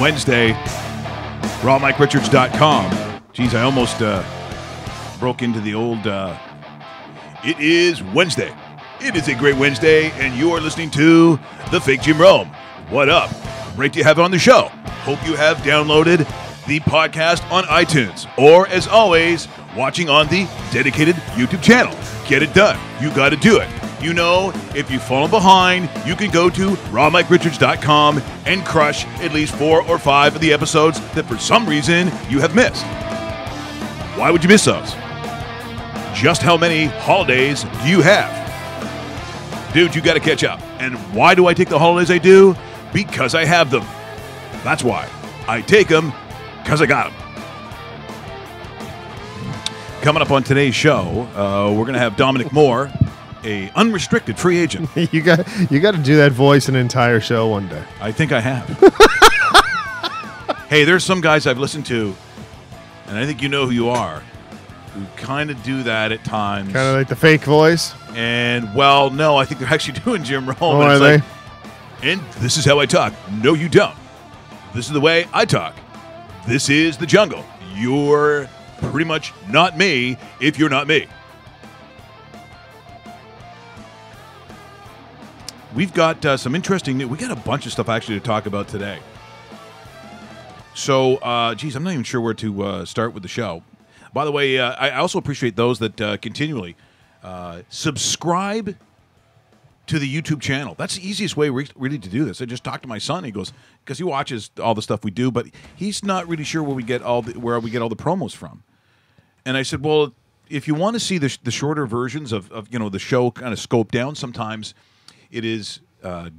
Wednesday. RawMikeRichards.com. Geez, I almost broke into the old... It is Wednesday. It is a great Wednesday, and you are listening to The Fake Jim Rome. What up? Great to have on the show. Hope you have downloaded the podcast on iTunes, or, as always, watching on the dedicated YouTube channel. Get it done. You got to do it. You know, if you've fallen behind, you can go to RawMikeRichards.com and crush at least 4 or 5 of the episodes that for some reason you have missed. Why would you miss those? Just how many holidays do you have? Dude, you got to catch up. And why do I take the holidays I do? Because I have them. That's why. I take them because I got them. Coming up on today's show, we're going to have Dominic Moore, a unrestricted free agent. You got to do that voice an entire show one day. I think I have. Hey, there's some guys I've listened to, and I think you know who you are, who kind of do that at times. Kind of like the fake voice? And, well, no, I think they're actually doing Jim Rome. Oh, are they? And this is how I talk. No, you don't. This is the way I talk. This is the jungle. You're pretty much not me if you're not me. We've got some interesting news. We got a bunch of stuff actually to talk about today. So, geez, I'm not even sure where to start with the show. By the way, I also appreciate those that continually subscribe to the YouTube channel. That's the easiest way really to do this. I just talked to my son. He goes, because he watches all the stuff we do, but he's not really sure where we get all the promos from. And I said, well, if you want to see the shorter versions of the show kind of scoped down, sometimes it is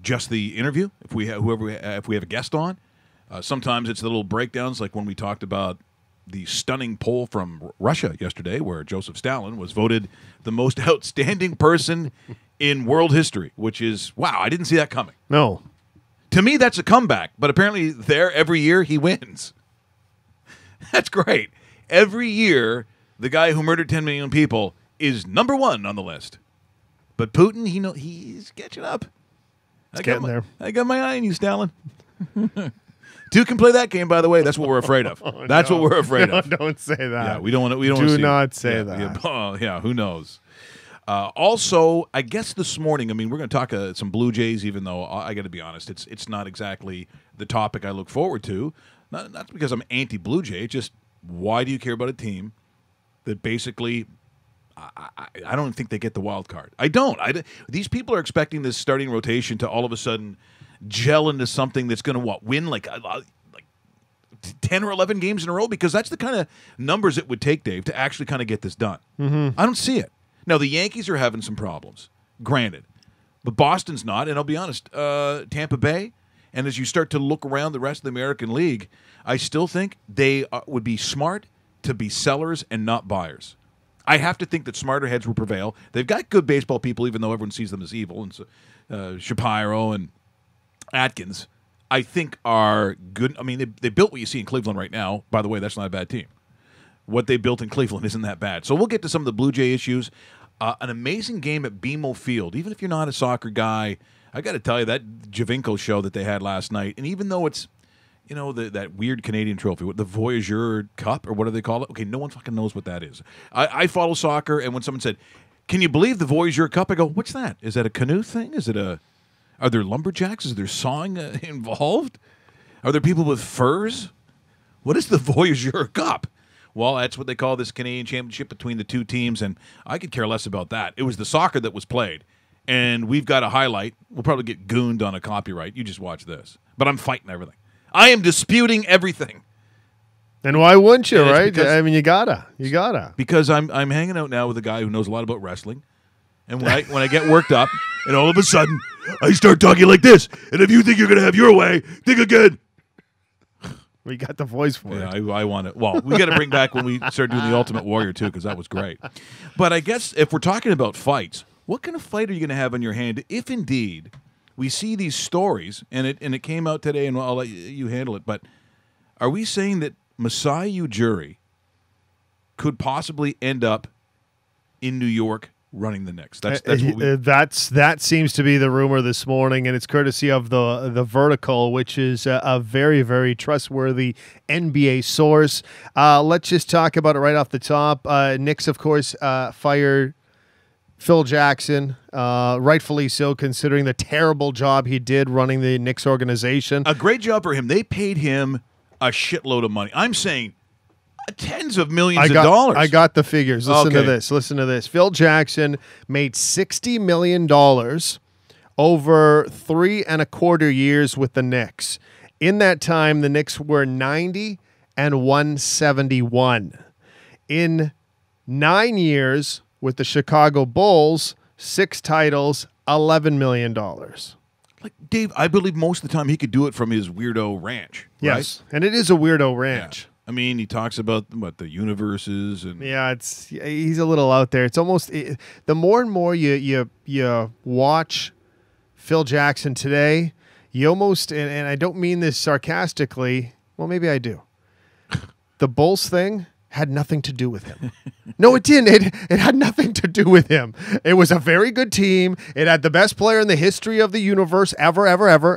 just the interview if we have a guest on. Sometimes it's the little breakdowns, like when we talked about the stunning poll from Russia yesterday, where Joseph Stalin was voted the most outstanding person in world history, which is, wow, I didn't see that coming. No. To me, that's a comeback, but apparently every year he wins. That's great. Every year, the guy who murdered 10 million people is number one on the list. But Putin, he's catching up. It's getting there. I got my eye on you, Stalin. Two can play that game, by the way. That's what we're afraid of. That's what we're afraid of. Don't say that. Yeah, we don't want to. Do not say that. Yeah, who knows? Also, I guess this morning, we're going to talk some Blue Jays, even though I got to be honest, it's not exactly the topic I look forward to. Not because I'm anti-Blue Jay. Just why do you care about a team that basically, I don't think they get the wild card. I don't. These people are expecting this starting rotation to all of a sudden gel into something that's going to win like 10 or 11 games in a row, because that's the kind of numbers it would take, Dave, to actually kind of get this done. Mm-hmm. I don't see it. Now, the Yankees are having some problems, granted, but Boston's not, and I'll be honest, Tampa Bay, and as you start to look around the rest of the American League, I still think they would be smart to be sellers and not buyers. I have to think that smarter heads will prevail. They've got good baseball people, even though everyone sees them as evil, and so, Shapiro and Atkins, I think, are good. They built what you see in Cleveland right now. By the way, that's not a bad team. What they built in Cleveland isn't that bad. So we'll get to some of the Blue Jay issues. An amazing game at BMO Field. Even if you're not a soccer guy, I got to tell you, that Javinko show that they had last night, and even though it's, that weird Canadian trophy, the Voyageur Cup, or what do they call it? Okay, no one fucking knows what that is. I follow soccer, and when someone said, can you believe the Voyageur Cup? I go, what's that? Is that a canoe thing? Are there lumberjacks? Is there sawing involved? Are there people with furs? What is the Voyageur Cup? Well, that's what they call this Canadian championship between the two teams, and I could care less about that. It was the soccer that was played, and we've got a highlight. We'll probably get gooned on a copyright. You just watch this. But I'm fighting everything. I am disputing everything. And why wouldn't you, right? Because, you gotta. Because I'm hanging out now with a guy who knows a lot about wrestling. And when I get worked up, and all of a sudden, I start talking like this. And if you think you're going to have your way, think again. We got the voice for it. Yeah, I want it. Well, we got to bring back when we start doing the Ultimate Warrior, too, because that was great. But I guess if we're talking about fights, what kind of fight are you going to have on your hand if indeed we see these stories, and it came out today, and I'll let you handle it, but are we saying that Masai Ujiri could possibly end up in New York running the Knicks. That's what we. That seems to be the rumor this morning, and it's courtesy of the Vertical, which is a very, very trustworthy NBA source. Let's just talk about it right off the top. Knicks, of course, fired Phil Jackson, rightfully so, considering the terrible job he did running the Knicks organization. A great job for him. They paid him a shitload of money. I'm saying tens of millions of dollars. I got the figures. Listen to this. Phil Jackson made $60 million over 3.25 years with the Knicks. In that time, the Knicks were 90 and 171. In 9 years with the Chicago Bulls, 6 titles, $11 million. Like, Dave, I believe most of the time he could do it from his weirdo ranch. Right? Yes, and it is a weirdo ranch. Yeah. I mean, he talks about what the universes and he's a little out there. It's almost the more and more you watch Phil Jackson today, you almost and I don't mean this sarcastically. Well, maybe I do. The Bulls thing had nothing to do with him. No, it didn't. It had nothing to do with him. It was a very good team. It had the best player in the history of the universe ever.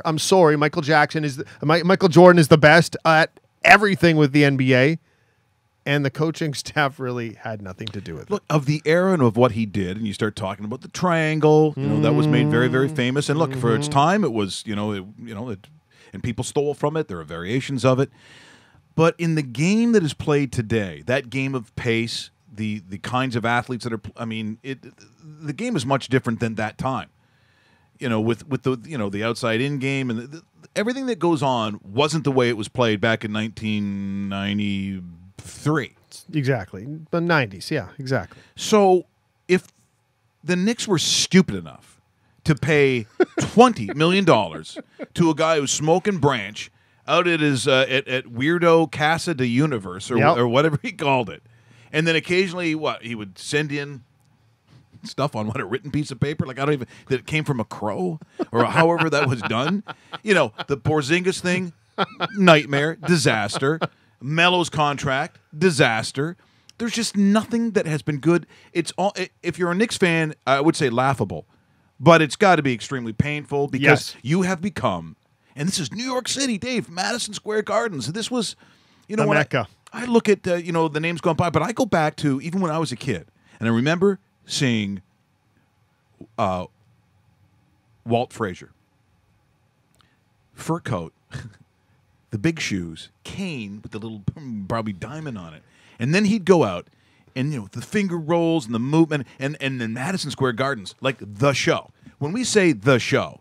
I'm sorry, Michael Jordan is the best at everything with the NBA, and the coaching staff really had nothing to do with it. Look, of the era and of what he did, and you start talking about the triangle, that was made very, very famous. And look, for its time, it was, and people stole from it. There are variations of it. But in the game that is played today, that game of pace, the kinds of athletes that are, the game is much different than that time. With the outside in game and everything that goes on wasn't the way it was played back in 1993. Exactly. The 90s, yeah, exactly. So if the Knicks were stupid enough to pay $20 million to a guy who's smoking branch out at his at Weirdo Casa de Universe or whatever he called it, and then occasionally he would send in stuff on a written piece of paper, like I don't even that it came from a crow or however that was done. The Porzingis thing, nightmare, disaster. Melo's contract, disaster. There's just nothing that has been good. It's all. If you're a Knicks fan, I would say laughable, but it's got to be extremely painful because you have become. And this is New York City, Dave, Madison Square Gardens. This was, the Mecca. I look at, the names going by, but I go back to even when I was a kid, and I remember seeing Walt Frazier. Fur coat, the big shoes, cane with the little probably diamond on it. And then he'd go out, and, the finger rolls and the movement, and then Madison Square Gardens, like the show. When we say the show,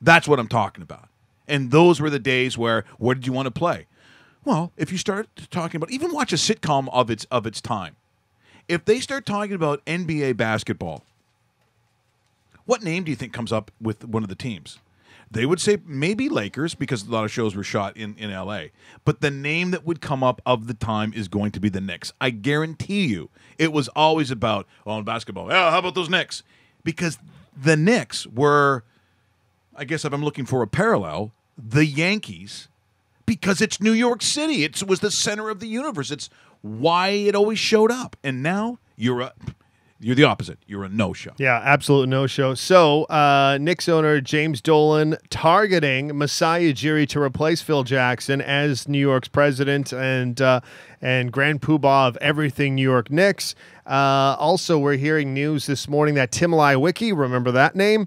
that's what I'm talking about. And those were the days where, what did you want to play? Well, if you start talking about, even watch a sitcom of its time. If they start talking about NBA basketball, what name do you think comes up with one of the teams? They would say maybe Lakers because a lot of shows were shot in L.A. But the name that would come up of the time is going to be the Knicks. I guarantee you it was always about, in basketball, how about those Knicks? Because the Knicks were... I guess if I'm looking for a parallel, the Yankees, because it's New York City. It was the center of the universe. It's why it always showed up. And now you're the opposite. You're a no-show. Yeah, absolute no-show. So Knicks owner James Dolan targeting Masai Ujiri to replace Phil Jackson as New York's president and grand poobah of everything New York Knicks. Also, we're hearing news this morning that Tim Leiweke, remember that name,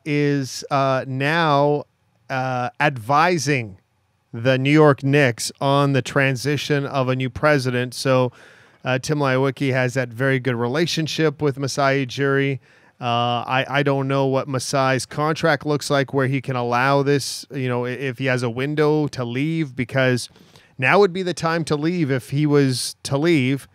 is now advising the New York Knicks on the transition of a new president. So Tim Leiweke has that very good relationship with Masai Ujiri. I don't know what Masai's contract looks like where he can allow this, if he has a window to leave, because now would be the time to leave if he was to leave.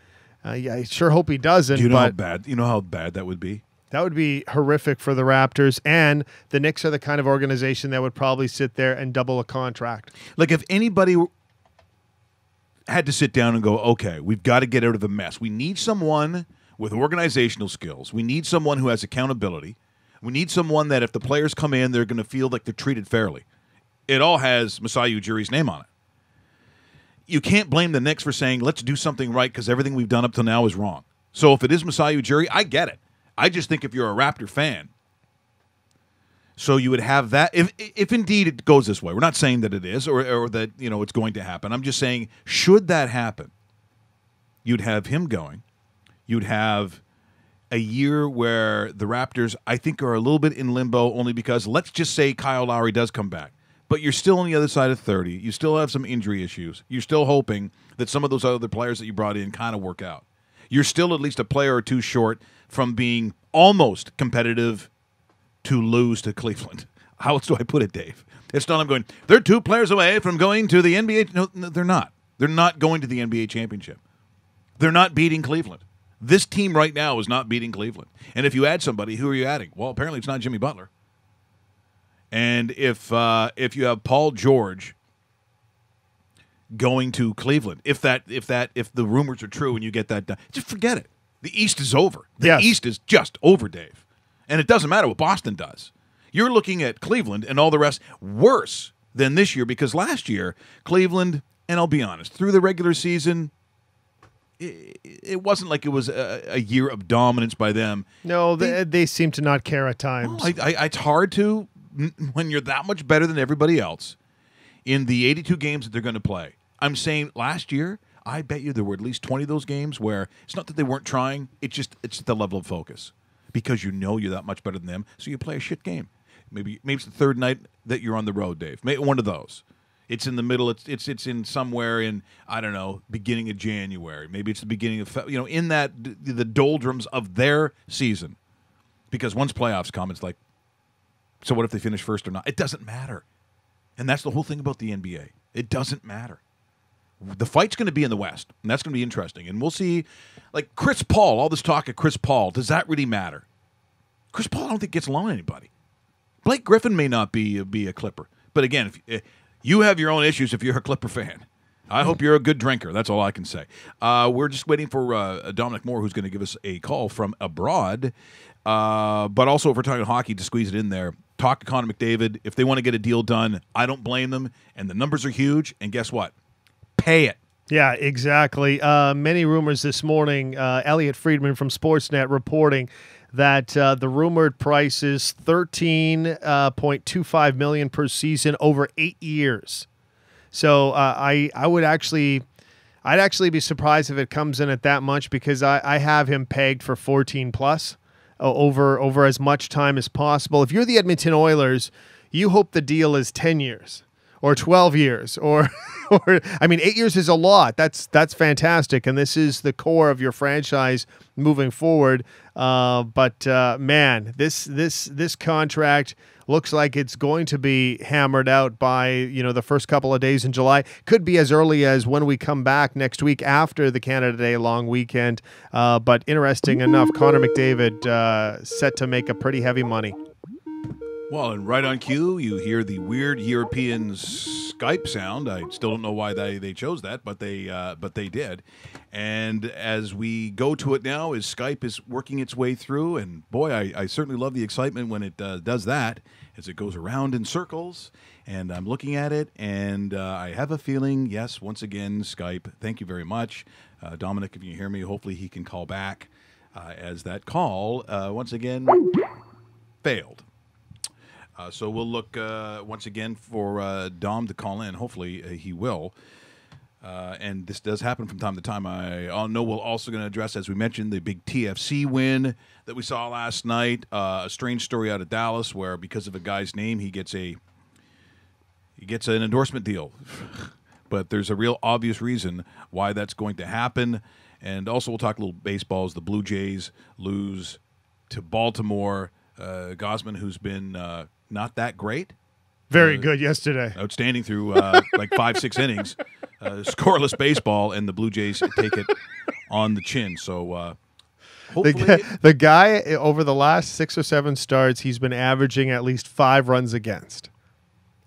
I sure hope he doesn't. Do you know how bad? You know how bad that would be? That would be horrific for the Raptors, and the Knicks are the kind of organization that would probably sit there and double a contract. Like if anybody had to sit down and go, okay, we've got to get out of the mess. We need someone with organizational skills. We need someone who has accountability. We need someone that if the players come in, they're going to feel like they're treated fairly. It all has Masai Ujiri's name on it. You can't blame the Knicks for saying, let's do something right because everything we've done up till now is wrong. So if it is Masai Ujiri, I get it. I just think if you're a Raptor fan, so you would have that. If indeed it goes this way, we're not saying that it is or that it's going to happen. I'm just saying, should that happen, you'd have him going. You'd have a year where the Raptors, I think, are a little bit in limbo only because let's just say Kyle Lowry does come back. But you're still on the other side of 30. You still have some injury issues. You're still hoping that some of those other players that you brought in kind of work out. You're still at least a player or two short from being almost competitive to lose to Cleveland. How else do I put it, Dave? It's not I'm going, they're 2 players away from going to the NBA. No, they're not. They're not going to the NBA championship. They're not beating Cleveland. This team right now is not beating Cleveland. And if you add somebody, who are you adding? Well, apparently it's not Jimmy Butler. And if you have Paul George going to Cleveland, if the rumors are true and you get that done, just forget it. The East is over. The East is just over, Dave. And it doesn't matter what Boston does. You're looking at Cleveland and all the rest worse than this year because last year, Cleveland, and I'll be honest, through the regular season, it wasn't like it was a year of dominance by them. No, they seem to not care at times. Well, it's hard to, when you're that much better than everybody else in the 82 games that they're going to play. I'm saying last year, I bet you there were at least 20 of those games where it's not that they weren't trying, it's the level of focus. Because you're that much better than them, so you play a shit game. Maybe it's the third night that you're on the road, Dave. Maybe one of those. It's in the middle. It's in somewhere in, I don't know, beginning of January. Maybe it's the beginning of in that the doldrums of their season. Because once playoffs come, it's like, so what if they finish first or not? It doesn't matter. And that's the whole thing about the NBA. It doesn't matter. The fight's going to be in the West, and that's going to be interesting. And we'll see, like Chris Paul, all this talk of Chris Paul, does that really matter? Chris Paul, I don't think gets along with anybody. Blake Griffin may not be a Clipper. But again, if you have your own issues if you're a Clipper fan. I hope you're a good drinker. That's all I can say. We're just waiting for Dominic Moore, who's going to give us a call from abroad. But also, if we're talking hockey, to squeeze it in there, talk to Connor McDavid. If they want to get a deal done, I don't blame them. And the numbers are huge. And guess what? Pay it. Yeah, exactly. Many rumors this morning. Elliot Friedman from Sportsnet reporting that the rumored price is $13.25 million per season over 8 years. So I'd actually be surprised if it comes in at that much because I have him pegged for 14 plus over as much time as possible. If you're the Edmonton Oilers, you hope the deal is 10 years. Or 12 years, or I mean, 8 years is a lot. That's fantastic, and this is the core of your franchise moving forward. But man, this contract looks like it's going to be hammered out by the first couple of days in July. Could be as early as when we come back next week after the Canada Day long weekend. But interesting enough, Connor McDavid set to make a pretty heavy money. Well, and right on cue, you hear the weird European Skype sound. I still don't know why they chose that, but they did. And as we go to it now, as Skype is working its way through, and boy, I certainly love the excitement when it does that, as it goes around in circles. And I'm looking at it, and I have a feeling, yes, once again, Skype, thank you very much. Dominic, if you hear me, hopefully he can call back as that call, once again, failed. So we'll look once again for Dom to call in. Hopefully he will. And this does happen from time to time. I know we're also going to address, as we mentioned, the big TFC win that we saw last night. A strange story out of Dallas where because of a guy's name, he gets an endorsement deal. But there's a real obvious reason why that's going to happen. And also we'll talk a little baseball as the Blue Jays lose to Baltimore. Gausman, who's been not that great. Very good yesterday. Outstanding through like 5-6 innings. Scoreless baseball, and the Blue Jays take it on the chin. So hopefully the guy, over the last 6 or 7 starts, he's been averaging at least 5 runs against.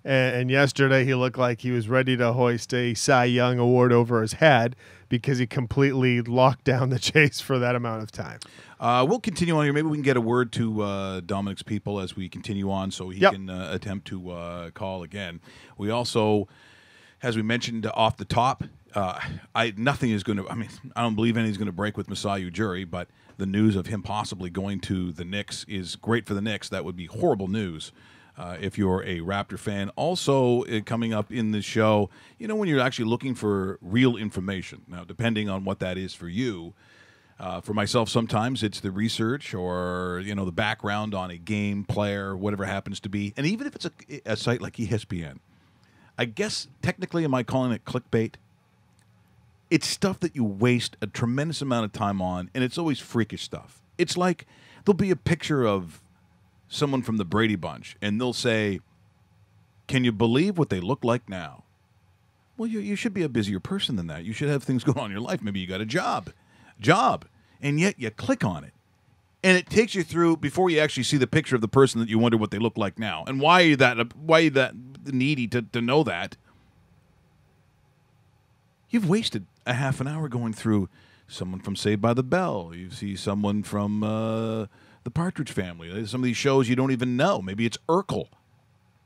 And yesterday he looked like he was ready to hoist a Cy Young award over his head because he completely locked down the chase for that amount of time. We'll continue on here. Maybe we can get a word to Dominic's people as we continue on so he can attempt to call again. We also as we mentioned off the top, nothing is going to. I mean, I don't believe anything's going to break with Masai Ujiri, but the news of him possibly going to the Knicks is great for the Knicks. That would be horrible news if you're a Raptor fan. Also, coming up in the show, when you're actually looking for real information. Now, depending on what that is for you. For myself, sometimes it's the research or the background on a game, player, whatever it happens to be, and even if it's a site like ESPN. I guess technically, am I calling it clickbait? It's stuff that you waste a tremendous amount of time on, and it's always freakish stuff. It's like there'll be a picture of someone from the Brady Bunch, and they'll say, "Can you believe what they look like now?" Well, you should be a busier person than that. You should have things going on in your life. Maybe you got a job, and yet you click on it. And it takes you through before you actually see the picture of the person that you wonder what they look like now. And why are you that needy to know that? You've wasted a half an hour going through someone from Saved by the Bell. You see someone from the Partridge Family. Some of these shows you don't even know. Maybe it's Urkel.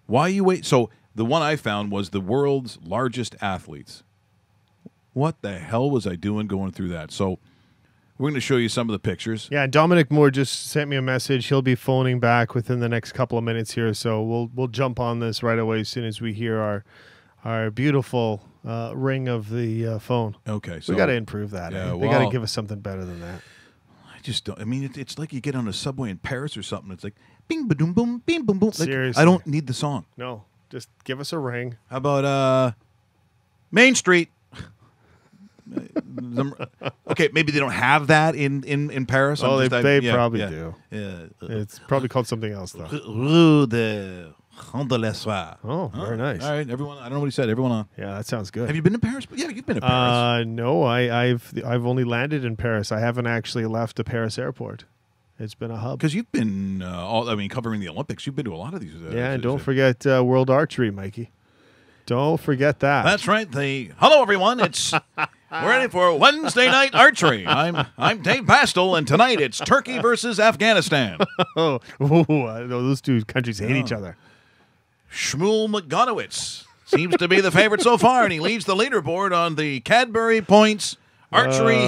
Why you wait? So the one I found was the world's largest athletes. What the hell was I doing going through that? So we're going to show you some of the pictures. Yeah, Dominic Moore just sent me a message. He'll be phoning back within the next couple of minutes here, so we'll jump on this right away as soon as we hear our beautiful ring of the phone. Okay, so we got to improve that. Yeah, they got to give us something better than that. I just don't. I mean, it's like you get on a subway in Paris or something. It's like bing, ba doom, boom, bing, boom, boom. Like, Seriously, I don't need the song. No, just give us a ring. How about Main Street? Okay, maybe they don't have that in Paris. Oh, they probably do. Yeah, it's probably called something else though. Rue de Ronde-les-Soirs. Oh, very nice. All right, everyone. I don't know what he said. Everyone on. Yeah, that sounds good. Have you been to Paris? Yeah, you've been to Paris. No, I've only landed in Paris. I haven't actually left the Paris airport. It's been a hub. Because you've been, covering the Olympics. You've been to a lot of these. Yeah, and don't forget World Archery, Mikey. Don't forget that. That's right. Hello, everyone. It's we're ready for Wednesday night archery. I'm Dave Pastel, and tonight it's Turkey versus Afghanistan. Those two countries hate each other. Shmuel Mogonowitz seems to be the favorite so far, and he leads the leaderboard on the Cadbury Points archery.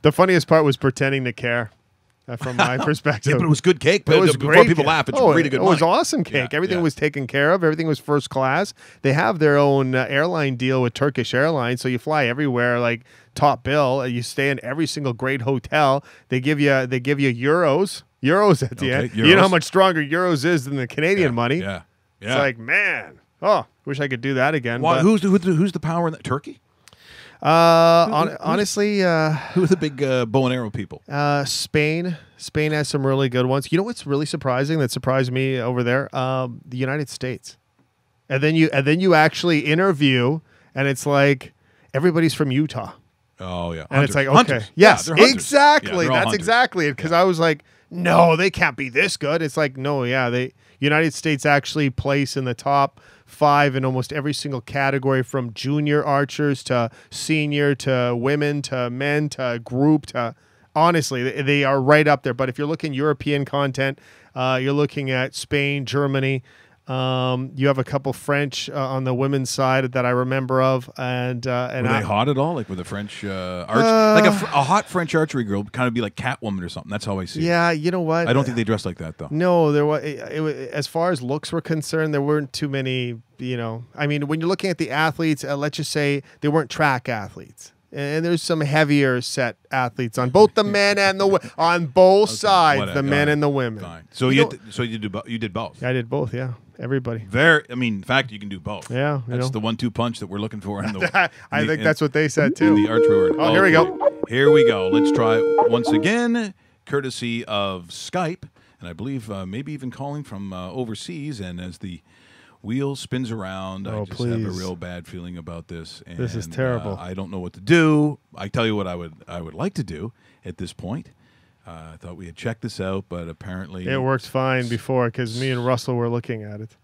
The funniest part was pretending to care. From my perspective. Yeah, but it was good cake. It was before great people cake. laugh, it's really good. It was awesome cake. Everything was taken care of. Everything was first class. They have their own airline deal with Turkish Airlines, so you fly everywhere like top bill. You stay in every single great hotel. They give you euros at the end. Euros. You know how much stronger euros is than the Canadian money. Yeah, It's like, man, wish I could do that again. Well, but, who's the power in that? Turkey? Honestly, who are the big bow and arrow people? Spain. Spain has some really good ones. You know what's really surprising? That surprised me over there. The United States. And then you actually interview, and it's like everybody's from Utah. Oh yeah, and it's like, okay, hunters. yes, they're hunters. exactly. That's hunters. Exactly it. Because I was like, no, they can't be this good. It's like, no, they United States actually place in the top 5 in almost every single category, from junior archers to senior to women to men to group to. Honestly, they are right up there. But if you're looking European content, you're looking at Spain, Germany. You have a couple French on the women's side that I remember of, and were they hot at all? Like with the French like a hot French archery girl, kind of be like Catwoman or something. That's how I see it. Yeah, you know what? I don't think they dress like that though. No, there was. As far as looks were concerned, there weren't too many. I mean, when you're looking at the athletes, let's just say they weren't track athletes. And there's some heavier set athletes on both the men and on both sides, whatever. the men and the women. Fine. So you did both. I did both. Yeah, everybody. In fact, you can do both. Yeah, that's the 1-2 punch that we're looking for. I think that's what they said too. In the archery word. Oh, here we go. Here we go. Let's try once again, courtesy of Skype, and I believe maybe even calling from overseas. And as the wheel spins around, I just have a real bad feeling about this. And, this is terrible. I don't know what to do. I tell you what I would like to do at this point. I thought we had checked this out, but apparently it worked fine before, because me and Russell were looking at it.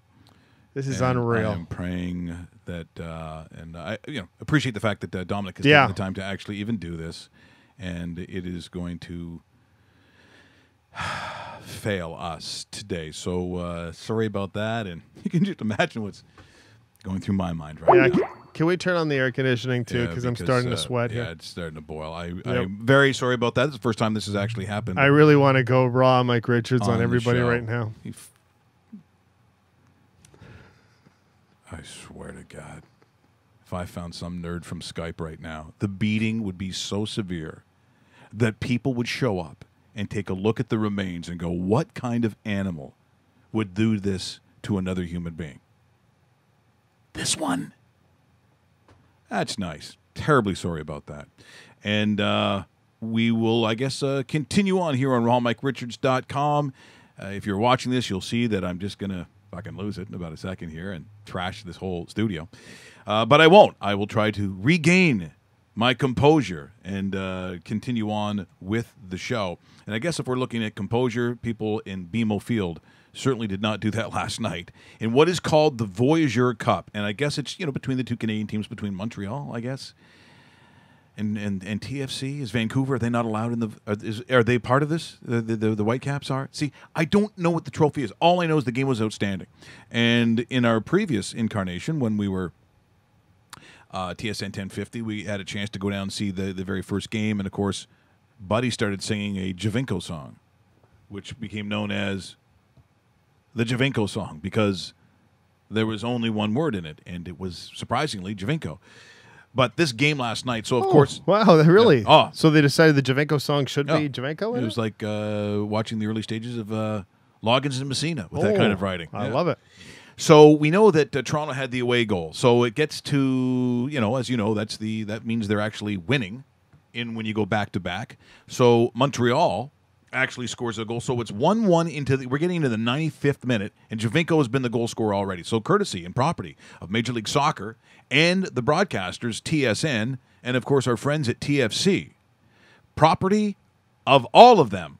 This is unreal. I'm praying that, and I appreciate the fact that Dominic has taken the time to actually even do this, and it is going to fail us today. So sorry about that, and you can just imagine going through my mind right now. Can we turn on the air conditioning too? Yeah, Because I'm starting to sweat Yeah, here. it's starting to boil. I'm very sorry about that. It's the first time this has actually happened. I really want to go raw Mike Richards on the everybody show. right now. I swear to God, if I found some nerd from Skype right now, the beating would be so severe that people would show up and take a look at the remains and go, what kind of animal would do this to another human being? This one. That's nice. Terribly sorry about that. And we will, I guess, continue on here on rawmike.richards.com. If you're watching this, you'll see that I'm just going to fucking lose it in about a second here and trash this whole studio. But I won't. I will try to regain my composure and continue on with the show. And I guess if we're looking at composure, people in BMO Field certainly did not do that last night in what is called the Voyageur Cup. And I guess it's, between the two Canadian teams, between Montreal, I guess, and TFC. Is Vancouver, are they not allowed in the are they part of this? The Whitecaps are? See, I don't know what the trophy is. All I know is the game was outstanding. And in our previous incarnation, when we were TSN 1050, we had a chance to go down and see the very first game. And, of course, Buddy started singing a Javinko song, which became known as the Javinko song because there was only one word in it, and it was, surprisingly, Javinko. But this game last night, so, of course... Wow, really? Yeah. Oh. So they decided the Javinko song should be Javinko in it? It was like watching the early stages of Loggins and Messina with that kind of writing. I love it. So we know that Toronto had the away goal. So it gets to, as you know, that means they're actually winning when you go back-to-back. So Montreal actually scores a goal. So it's 1-1 we're getting into the 95th minute, and Javinko has been the goal scorer already. So courtesy and property of Major League Soccer and the broadcasters, TSN, and, of course, our friends at TFC. Property of all of them.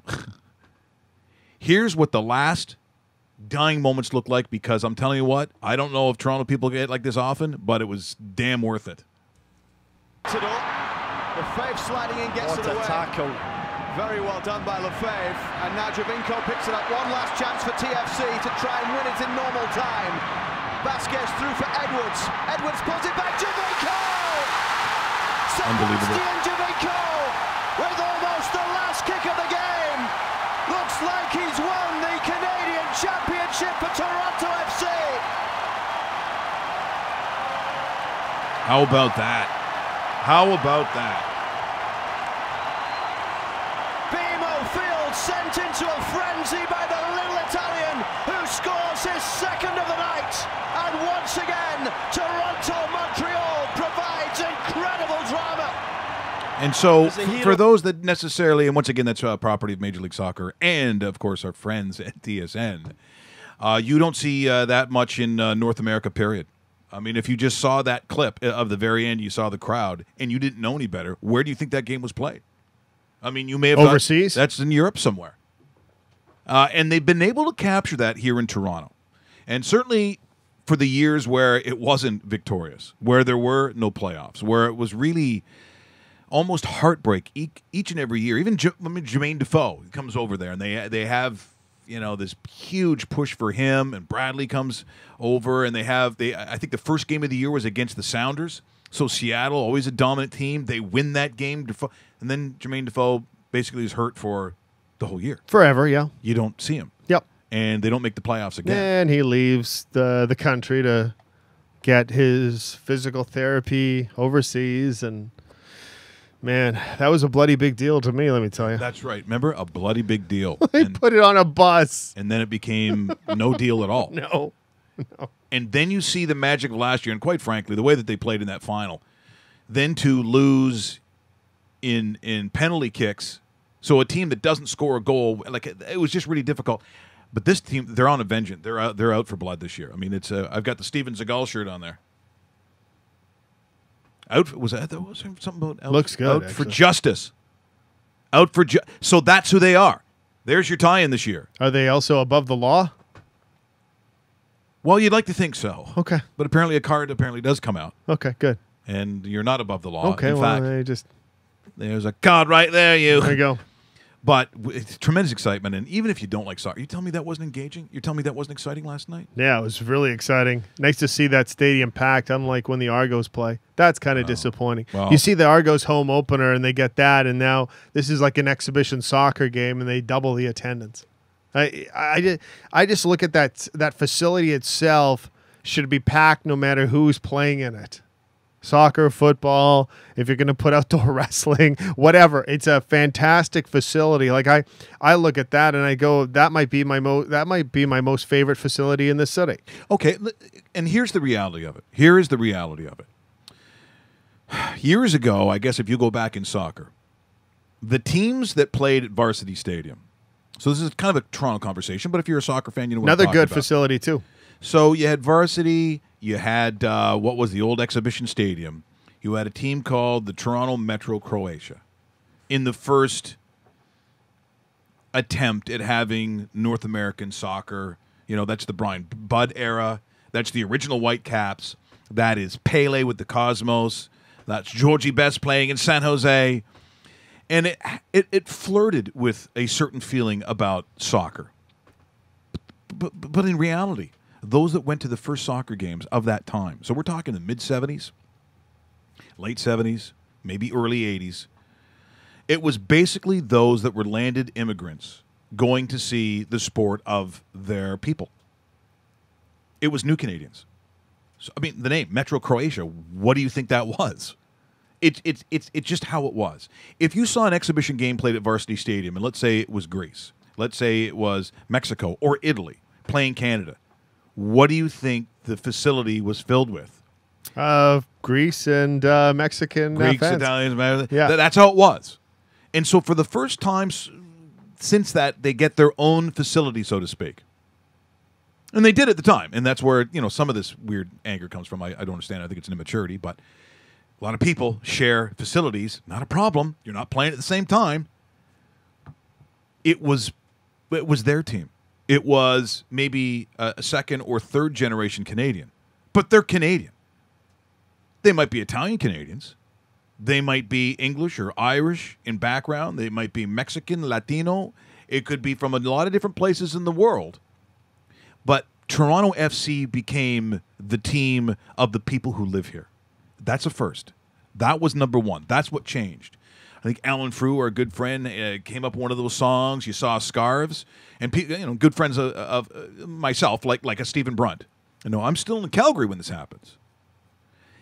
Here's what the last dying moments look like, because I'm telling you what, I don't know if Toronto people get like this often, but it was damn worth it. Lefebvre sliding in, gets it away. What a tackle. Very well done by Lefebvre. And now Javinko picks it up. One last chance for TFC to try and win it in normal time. Vasquez through for Edwards. Edwards pulls it back. Javinko! Unbelievable. Sebastian Javinko with almost the last kick of the game. Looks like he's won the Canadian Championship for Toronto FC. How about that? How about that? BMO Field sent into a frenzy by the little Italian who scores his second of the night. And once again, Toronto-Montreal provides incredible drama. And so, for those that necessarily, and once again, that's property of Major League Soccer and, of course, our friends at TSN, you don't see that much in North America, period. I mean, if you just saw that clip of the very end, you saw the crowd, and you didn't know any better, where do you think that game was played? I mean, you may have overseas. That's in Europe somewhere. And they've been able to capture that here in Toronto. And certainly for the years where it wasn't victorious, where there were no playoffs, where it was really almost heartbreak each and every year. Even Jermaine Defoe comes over there, and they have this huge push for him, and Bradley comes over, and I think the first game of the year was against the Sounders. So Seattle, always a dominant team. They win that game, and then Jermaine Defoe basically is hurt for the whole year. Forever, yeah. You don't see him. Yep. And they don't make the playoffs again. And he leaves the country to get his physical therapy overseas, and man, that was a bloody big deal to me, let me tell you. That's right. Remember? A bloody big deal. They put it on a bus. And then it became no deal at all. No. And then you see the magic of last year, and quite frankly, the way that they played in that final, then to lose in penalty kicks. So a team that doesn't score a goal, it was just really difficult. But this team, they're on a vengeance. They're out for blood this year. I mean, it's I've got the Steven Seagal shirt on there. Was something about out, looks good, out actually. for justice. So that's who they are. There's your tie-in this year. Are they also above the law? Well, you'd like to think so. Okay. But apparently a card does come out. Okay, good. And you're not above the law. Okay, In fact, they just... there's a card right there, you. There you go. But it's tremendous excitement. And even if you don't like soccer, you tell me that wasn't engaging? You're telling me that wasn't exciting last night? Yeah, it was really exciting. Nice to see that stadium packed, unlike when the Argos play. That's kind of disappointing. Well, you see the Argos home opener, and they get that, and now this is like an exhibition soccer game, and they double the attendance. I just look at that facility itself should be packed no matter who's playing in it. Soccer, football, if you're going to put outdoor wrestling, whatever. It's a fantastic facility. Like I look at that and I go, that might be my most favorite facility in the city. Okay, and here's the reality of it. Here is the reality of it. Years ago, I guess if you go back in soccer, the teams that played at Varsity Stadium. So this is kind of a Toronto conversation, but if you're a soccer fan, you know what Another I'm talking good about. facility too. So you had Varsity, you had what was the old exhibition stadium. You had a team called the Toronto Metro Croatia in the first attempt at having North American soccer. You know, that's the Brian Budd era. That's the original Whitecaps. That is Pele with the Cosmos. That's Georgie Best playing in San Jose. And it flirted with a certain feeling about soccer. But in reality, those that went to the first soccer games of that time, so we're talking the mid-'70s, late 70s, maybe early 80s, it was basically those that were landed immigrants going to see the sport of their people. It was New Canadians. So, I mean, the name, Metro Croatia, what do you think that was? It's just how it was. If you saw an exhibition game played at Varsity Stadium, and let's say it was Greece, let's say it was Mexico or Italy playing Canada, what do you think the facility was filled with? Greece and Mexican Greeks, fans. Italians, Yeah. That's how it was. And so for the first time since that, they get their own facility, so to speak. And they did at the time, and that's where some of this weird anger comes from. I don't understand. I think it's an immaturity, but a lot of people share facilities. Not a problem. You're not playing at the same time. It was their team. It was maybe a second or third generation Canadian, but they're Canadian. They might be Italian Canadians. They might be English or Irish in background. They might be Mexican, Latino. It could be from a lot of different places in the world. But Toronto FC became the team of the people who live here. That's a first. That was number one. That's what changed. I think Alan Frew, our good friend, came up with one of those songs. You saw Scarves, and good friends of myself, like a Stephen Brunt. I'm still in Calgary when this happens.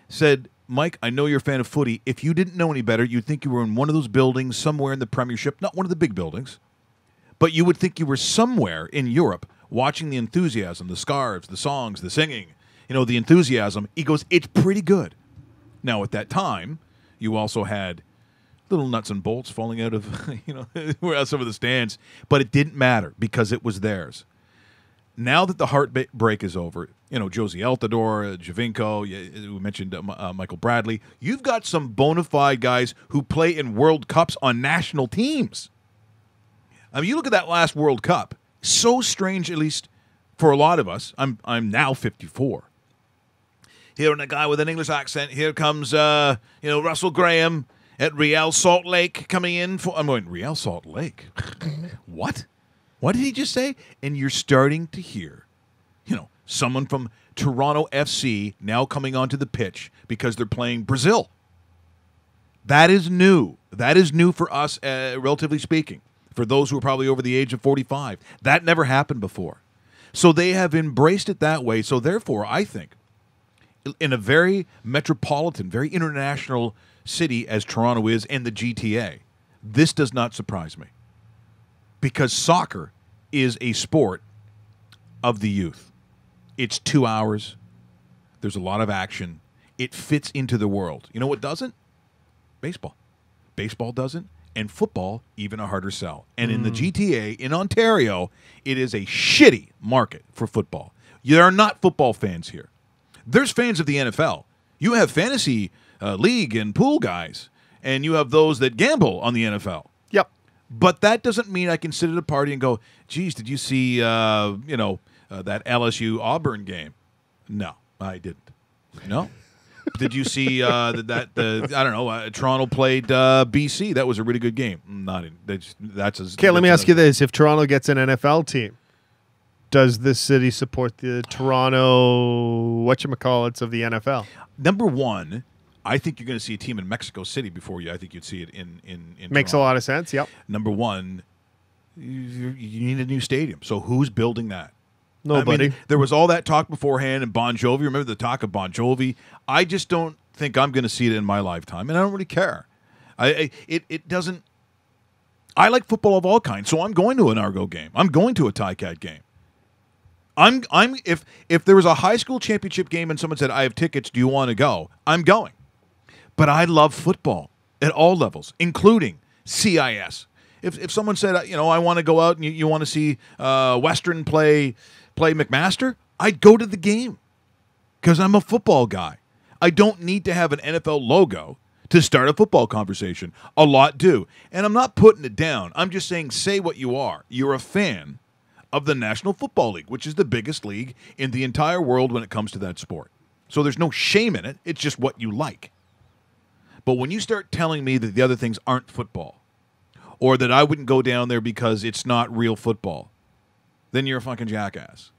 Said, Mike, I know you're a fan of footy. If you didn't know any better, you'd think you were in one of those buildings somewhere in the Premiership, not one of the big buildings, but you would think you were somewhere in Europe watching the enthusiasm, the Scarves, the songs, the singing, the enthusiasm. He goes, it's pretty good. Now, at that time, you also had little nuts and bolts falling out of, some of the stands, but it didn't matter because it was theirs. Now that the heartbreak is over, Josie Altidore, Javinko, we mentioned Michael Bradley, you've got some bona fide guys who play in World Cups on national teams. I mean, you look at that last World Cup, so strange, at least for a lot of us. I'm now 54. Hearing a guy with an English accent, here comes, Russell Graham at Real Salt Lake coming in for... I'm going, Real Salt Lake? What? What did he just say? And you're starting to hear, someone from Toronto FC now coming onto the pitch because they're playing Brazil. That is new. That is new for us, relatively speaking, for those who are probably over the age of 45. That never happened before. So they have embraced it that way. So therefore, I think, in a very metropolitan, very international city as Toronto is and the GTA, this does not surprise me. Because soccer is a sport of the youth. It's 2 hours. There's a lot of action. It fits into the world. You know what doesn't? Baseball. Baseball doesn't. And football, even a harder sell. And in the GTA, in Ontario, it is a shitty market for football. There are not football fans here. There's fans of the NFL. You have fantasy league and pool guys, and you have those that gamble on the NFL. Yep. But that doesn't mean I can sit at a party and go, geez, did you see, that LSU-Auburn game? No, I didn't. No. Did you see I don't know, Toronto played BC? That was a really good game. That's as Okay, let me ask you this: if Toronto gets an NFL team, does this city support the Toronto whatchamacallits of the NFL? Number one, I think you're going to see a team in Mexico City before you. I think you'd see it in Makes Toronto. a lot of sense. Yep. Number one, you need a new stadium. So who's building that? Nobody. I mean, there was all that talk beforehand, and Bon Jovi. Remember the talk of Bon Jovi? I just don't think I'm going to see it in my lifetime, and I don't really care. It doesn't. I like football of all kinds, so I'm going to an Argo game. I'm going to a Ticat game. If there was a high school championship game and someone said, I have tickets, do you want to go? I'm going. But I love football at all levels, including CIS. If someone said, I want to go out and you want to see Western play McMaster, I'd go to the game because I'm a football guy. I don't need to have an NFL logo to start a football conversation. A lot do. And I'm not putting it down. I'm just saying, say what you are. You're a fan of the National Football League, which is the biggest league in the entire world when it comes to that sport. So there's no shame in it. It's just what you like. But when you start telling me that the other things aren't football, or that I wouldn't go down there because it's not real football, then you're a fucking jackass.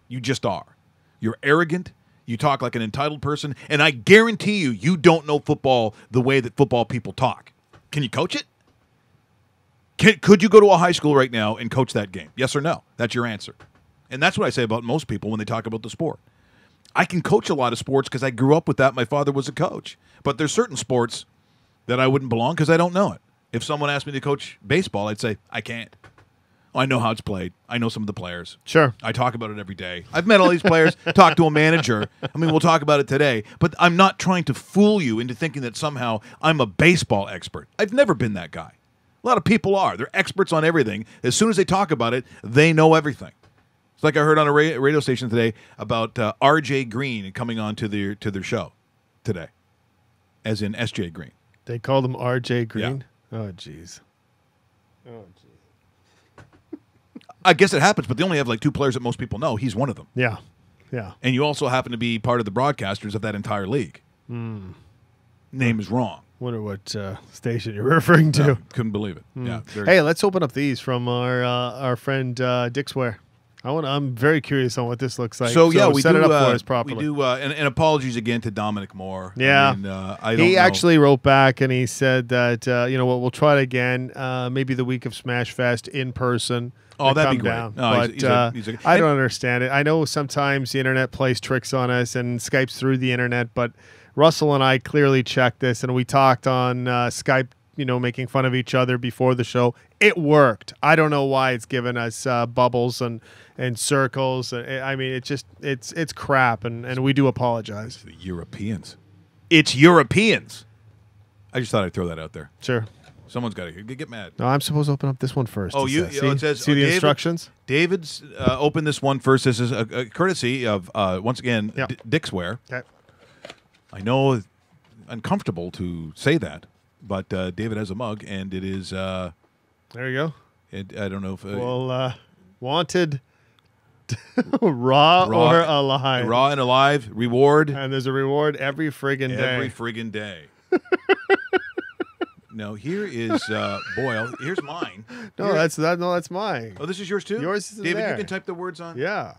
You just are. You're arrogant. You talk like an entitled person. And I guarantee you don't know football the way that football people talk. Can you coach it? Could you go to a high school right now and coach that game? Yes or no? That's your answer. And that's what I say about most people when they talk about the sport. I can coach a lot of sports because I grew up with that. My father was a coach. But there's certain sports that I wouldn't belong because I don't know it. If someone asked me to coach baseball, I'd say, I can't. I know how it's played. I know some of the players. Sure. I talk about it every day. I've met all these players, talked to a manager. I mean, we'll talk about it today. But I'm not trying to fool you into thinking that somehow I'm a baseball expert. I've never been that guy. A lot of people are. They're experts on everything. As soon as they talk about it, they know everything. It's like I heard on a radio station today about R.J. Green coming on to their show today, as in S.J. Green. They called him R.J. Green? Yeah. Oh, jeez. I guess it happens, but they only have like 2 players that most people know. He's one of them. Yeah. Yeah. And you also happen to be part of the broadcasters of that entire league. Name is wrong. Wonder what station you're referring to. No, couldn't believe it. Yeah. Hey, let's open up these from our friend Dicksware. I'm very curious on what this looks like. So yeah, we set do, it up for us properly. We do, and apologies again to Dominic Moore. Yeah, I mean, I don't he know. actually wrote back and he said that we'll try it again. Maybe the week of Smash Fest in person. Oh, that'd be great. Down. No, But I don't understand it. I know sometimes the internet plays tricks on us and Skype's through the internet, but Russell and I clearly checked this and we talked on Skype. Making fun of each other before the show. It worked. I don't know why it's given us bubbles and circles. I mean, it's crap, and we do apologize. The Europeans. It's Europeans. I just thought I'd throw that out there. Sure. Someone's got to get mad. No, I'm supposed to open up this one first. Oh, it says see the David, instructions. David's opened this one first. This is a courtesy of once again Dicksware. Okay. I know, uncomfortable to say that. But David has a mug, and it is. There you go. I don't know if. Wanted raw or alive. Raw and alive reward. And there's a reward every friggin' day. Every friggin' day. No, here is here's mine. That's mine. Oh, this is yours too. Yours is David. there. You can type the words on. Yeah.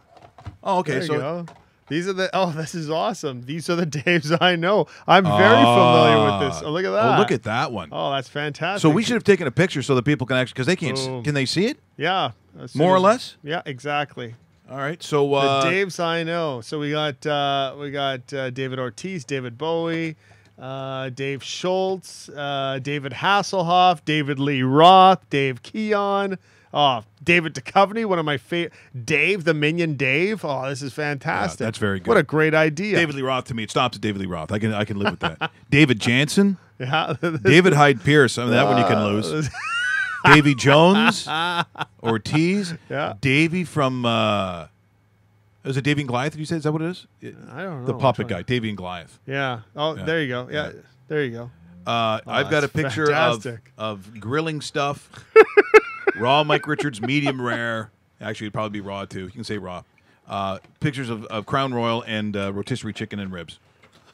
Oh, okay. There you So. go. These are this is awesome. These are the Daves I know. I'm very familiar with this. Oh, look at that. Oh, look at that one. Oh, that's fantastic. So we should have taken a picture so that people can actually, because they can't, can they see it? Yeah. More or less? Yeah, exactly. All right. So the Daves I know. So we got David Ortiz, David Bowie, Dave Schultz, David Hasselhoff, David Lee Roth, Dave Keon. Oh, David Duchovny, one of my favorite. Dave, the Minion Dave. Oh, this is fantastic. Yeah, that's very good. What a great idea. David Lee Roth, to me, it stops at David Lee Roth. I can live with that. David Jansen. Yeah. David Hyde Pierce. I mean, that one you can lose. Davy Jones. Ortiz. Yeah. Davy from, is it Davy and Goliath, did you say? Is that what it is? I don't know. The puppet guy, Davy and Goliath. Yeah. Oh, Yeah. there you go. Yeah. There you go. I've got a picture of grilling stuff. Raw Mike Richards, medium rare. Actually, it'd probably be raw, too. You can say raw. Pictures of Crown Royal and rotisserie chicken and ribs.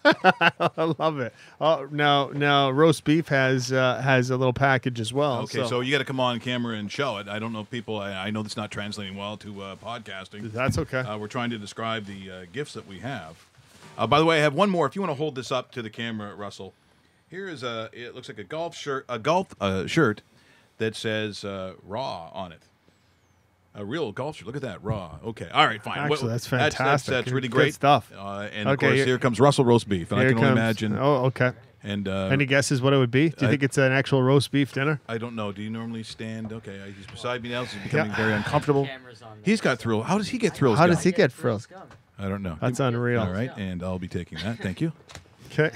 I love it. Oh, now roast beef has a little package as well. Okay, so you got to come on camera and show it. I don't know if people. I know that's not translating well to podcasting. That's okay. We're trying to describe the gifts that we have. By the way, I have one more. If you want to hold this up to the camera, Russell, here is it looks like a golf shirt, shirt that says "Raw" on it. A real golf shirt. Look at that, Raw. Okay, all right, fine. Actually, that's fantastic. That's really Good great stuff. And of course, here comes Russell roast beef, and I can only imagine. Oh, okay. And any guesses what it would be? Do you think it's an actual roast beef dinner? I don't know. Do you normally stand? Okay, he's beside me now. This is becoming very uncomfortable. He's got thrills. How does he get thrills? How does he get thrills? I don't know. That's unreal. All right, and I'll be taking that. Thank you. Okay.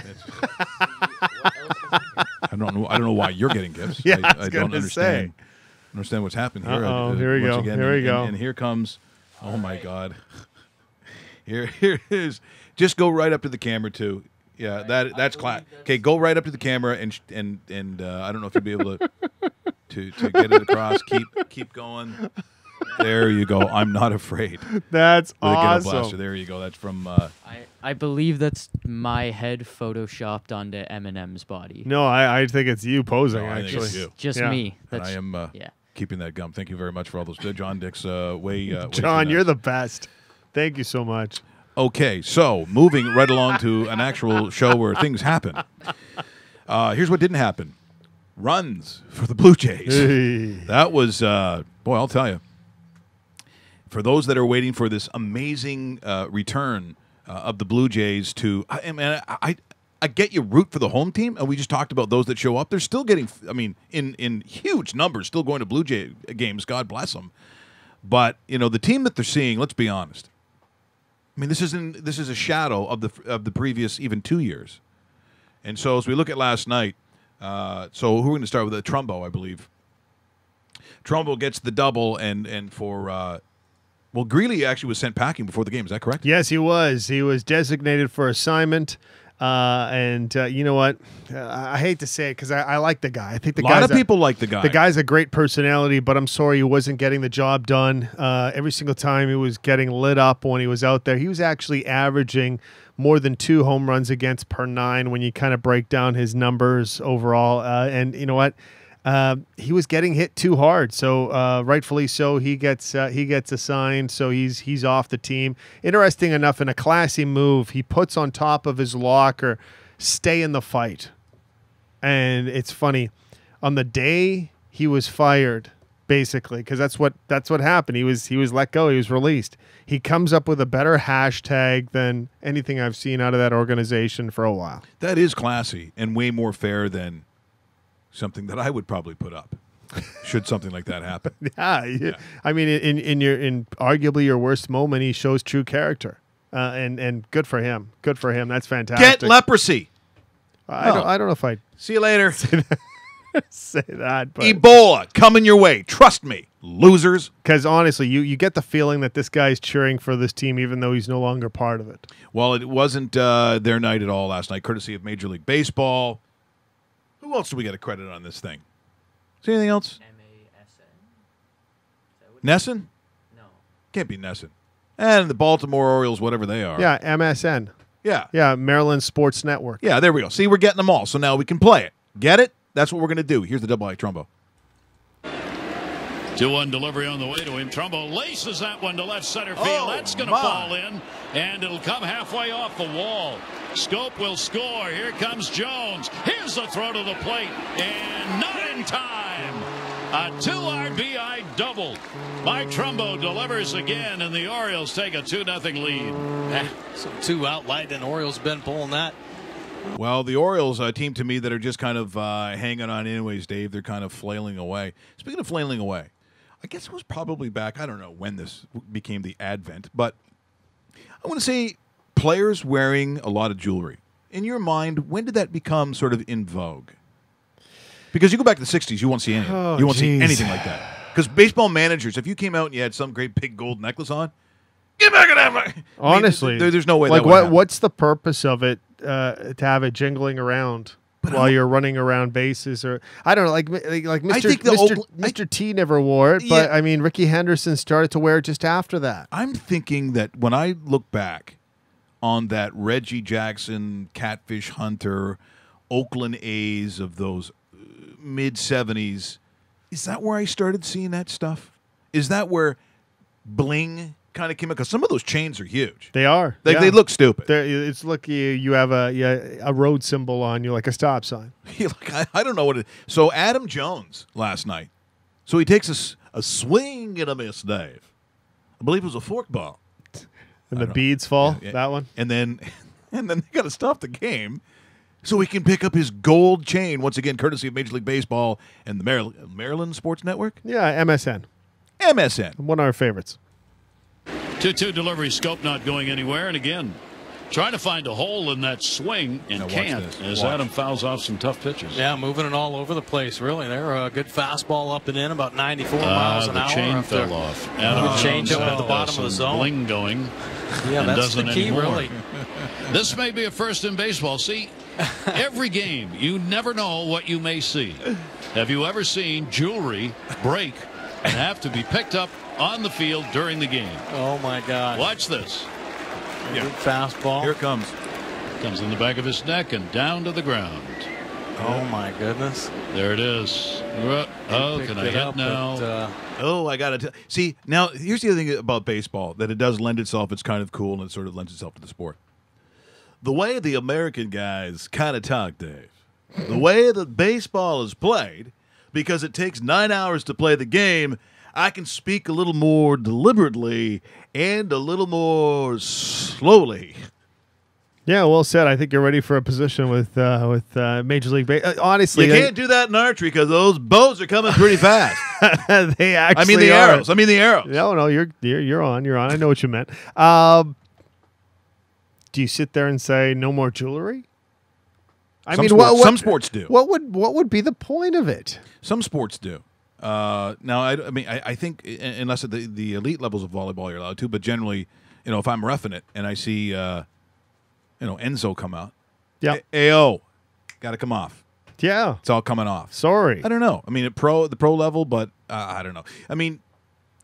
I don't know why you're getting gifts. Yeah, I don't understand. Understand what's happened here. Here we go. Again, here we go. And here comes. Oh my God. Here is. Just go right up to the camera too. Yeah, that's class. Okay, go right up to the camera and I don't know if you'll be able to get it across. Keep going. There you go. I'm not afraid. That's With a ghetto blaster. awesome. There you go. That's from. I believe that's my head photoshopped onto Eminem's body. No, I think it's you posing. No, I think actually, it's you. Just Yeah. me. And That's, I am keeping that gum. Thank you very much for all those. John Dick's way. John, you're the best. Thank you so much. Okay, so moving right along to an actual show where things happen. Here's what didn't happen. Runs for the Blue Jays. Hey. That was, boy, I'll tell you. For those that are waiting for this amazing return of the Blue Jays to, I get you root for the home team, and we just talked about those that show up. They're still getting, in huge numbers, still going to Blue Jay games. God bless them. But, the team that they're seeing, let's be honest. This is a shadow of the previous even 2 years. And so as we look at last night, so who are we going to start with? Trumbo, I believe. Trumbo gets the double, and for Greeley actually was sent packing before the game. Is that correct? Yes, he was. He was designated for assignment. You know what? I hate to say it because I like the guy. I think a lot of people like the guy. The guy's a great personality, but I'm sorry he wasn't getting the job done. Every single time he was getting lit up when he was out there. He was actually averaging more than 2 home runs against per 9 when you kind of break down his numbers overall. And you know what? He was getting hit too hard, so rightfully so. He gets assigned, so he's off the team. Interesting enough, in a classy move, he puts on top of his locker, "Stay in the fight." And it's funny, on the day he was fired, basically, because that's what happened. He was let go. He was released. He comes up with a better hashtag than anything I've seen out of that organization for a while. That is classy and way more fair than something that I would probably put up, should something like that happen. Yeah. I mean, in arguably your worst moment, he shows true character, and good for him. Good for him. That's fantastic. Get leprosy. I don't know if I'd See you later. say that, but Ebola coming your way. Trust me, losers. because honestly, you get the feeling that this guy's cheering for this team, even though he's no longer part of it. Well, it wasn't their night at all last night, courtesy of Major League Baseball. Who else do we get a credit on this thing? Is there anything else? MASN? Nesson? No. Can't be Nesson. And the Baltimore Orioles, whatever they are. Yeah, MSN. Yeah. Yeah, Maryland Sports Network. Yeah, there we go. See, we're getting them all, so now we can play it. Get it? That's what we're going to do. Here's the double A Trumbo. 2-1 delivery on the way to him. Trumbo laces that one to left center field. Oh, That's going to fall in, and it'll come halfway off the wall. Scope will score. Here comes Jones. Here's the throw to the plate, and not in time. A 2 RBI double by Trumbo delivers again, and the Orioles take a 2-0 lead. So 2 out Lightning. Orioles been pulling that. Well, the Orioles, a team to me that are just kind of hanging on anyways, Dave. They're kind of flailing away. Speaking of flailing away, I guess it was probably back, I don't know when this became the advent, but I want to say players wearing a lot of jewelry. In your mind, when did that become sort of in vogue? Because you go back to the 60s, you won't see anything. Oh, you won't see geez. anything like that. Because baseball managers, if you came out and you had some great big gold necklace on, get back at that. Honestly, there's no way like that would happen. what's the purpose of it to have it jingling around while you're running around bases, or I don't know, like Mr. T never wore it, but Yeah. I mean Ricky Henderson started to wear it just after that. I'm thinking that when I look back on that Reggie Jackson, Catfish Hunter, Oakland A's of those mid-'70s. Is that where I started seeing that stuff? Is that where bling kind of came out? Because some of those chains are huge. They are. They look stupid. It's like you have a road symbol on you, like a stop sign. I don't know what it. So Adam Jones last night. So he takes a swing and a miss, Dave. I believe it was a forkball. And the beads fall. Yeah. That one. And then they got to stop the game so he can pick up his gold chain once again, courtesy of Major League Baseball and the Maryland Sports Network. Yeah, MSN. MSN. One of our favorites. 2-2 delivery. Scope not going anywhere, and again trying to find a hole in that swing and Now watch can't this. as Watch. Adam fouls off some tough pitches. Yeah, moving it all over the place, really. They're a good fastball up and in, about 94 miles an the hour. chain after fell off. Adam the change Jones up at had, the bottom of some the zone. bling going. Yeah, and that's doesn't the key, anymore. really. This may be a first in baseball. See, every game, you never know what you may see. Have you ever seen jewelry break and have to be picked up on the field during the game? Oh, my God. Watch this. Good fastball. Here it comes. Comes in the back of his neck and down to the ground. Oh, my goodness. There it is. Oh, Picked can I it hit up, now? but, Oh, I got to tell. See, now, here's the other thing about baseball, that it does lend itself. It's kind of cool, and it sort of lends itself to the sport. The way the American guys kind of talk, Dave, the way that baseball is played, because it takes 9 hours to play the game, I can speak a little more deliberately and a little more slowly. Yeah, well said. I think you're ready for a position with Major League Baseball. Honestly, You can't do that in archery because those bows are coming pretty fast. they actually. I mean the are. arrows. No, you're on. You're on. I know what you meant. Do you sit there and say no more jewelry? Some sports do. What would be the point of it? Some sports do. Now, I think unless at the elite levels of volleyball you're allowed to, but generally, if I'm roughing it and I see, Enzo come out, Yeah, AO, got to come off. yeah. It's all coming off. Sorry. I don't know. I mean, at the pro level, but I don't know. I mean,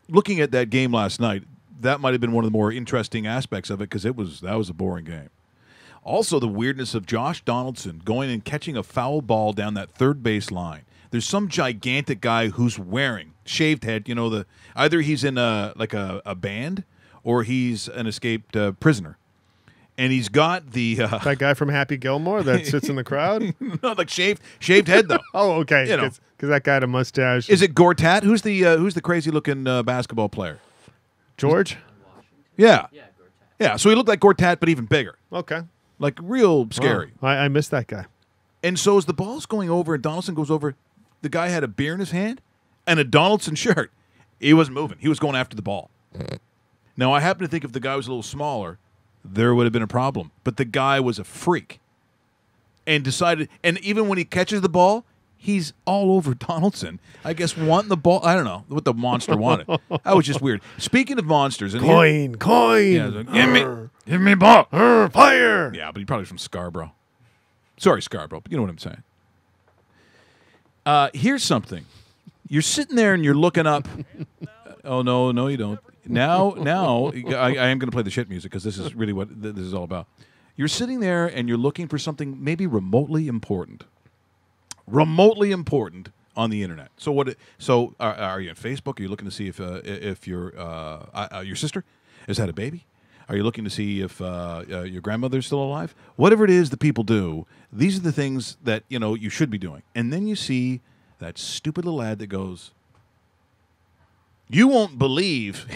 looking at that game last night, that might have been one of the more interesting aspects of it because that was a boring game. Also, the weirdness of Josh Donaldson going and catching a foul ball down that third base line. There's some gigantic guy who's wearing shaved head. Either he's in a band or he's an escaped prisoner, and he's got the That guy from Happy Gilmore that sits in the crowd. no, like shaved head though. Oh, okay. You know. Because that guy had a mustache. Is it Gortat? Who's the crazy looking basketball player? George? Yeah. Yeah. So he looked like Gortat, but even bigger, Okay. like real scary. Wow. I missed that guy. And so as the ball's going over and Donaldson goes over, the guy had a beer in his hand and a Donaldson shirt. He wasn't moving. He was going after the ball. Now, I happen to think if the guy was a little smaller, there would have been a problem. But the guy was a freak and decided, and even when he catches the ball, he's all over Donaldson. I guess wanting the ball. I don't know what the monster wanted. That was just weird. Speaking of monsters. And Coin. Yeah, like, give me ball. Fire. Yeah, but he probably from Scarborough. Sorry, Scarborough, but you know what I'm saying. Here's something. You're sitting there and you're looking up. Oh, no, you don't. Now, I am going to play the shit music because this is really what this is all about. You're sitting there and you're looking for something maybe remotely important. Remotely important on the internet. So what? So are you on Facebook? Are you looking to see if your sister has had a baby? Are you looking to see if your grandmother's still alive? Whatever it is that people do, these are the things that you should be doing. And then you see that stupid little ad that goes, "You won't believe,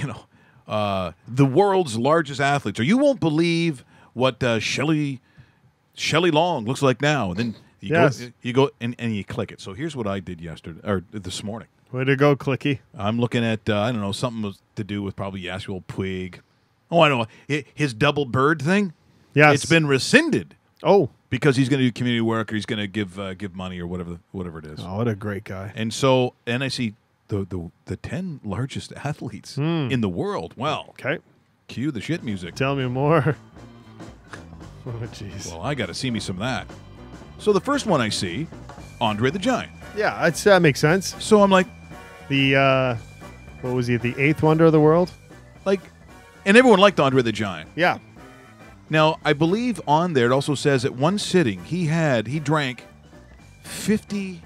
the world's largest athletes, or you won't believe what Shelley Long looks like now." And then you go and you click it. So here's what I did this morning. Way to go, Clicky. I'm looking at something to do with probably Yasiel Puig. Oh, I know his double bird thing. Yes. It's been rescinded Oh. because he's going to do community work or he's going to give money or whatever it is. Oh, what a great guy. And so, and I see the 10 largest athletes in the world. Well, Okay. cue the shit music. Tell me more. Oh, jeez. Well, I got to see me some of that. So the first one I see, Andre the Giant. Yeah, that makes sense. So I'm like, The, what was he, the eighth wonder of the world? and everyone liked Andre the Giant. Yeah. Now, I believe on there it also says at one sitting he drank 50,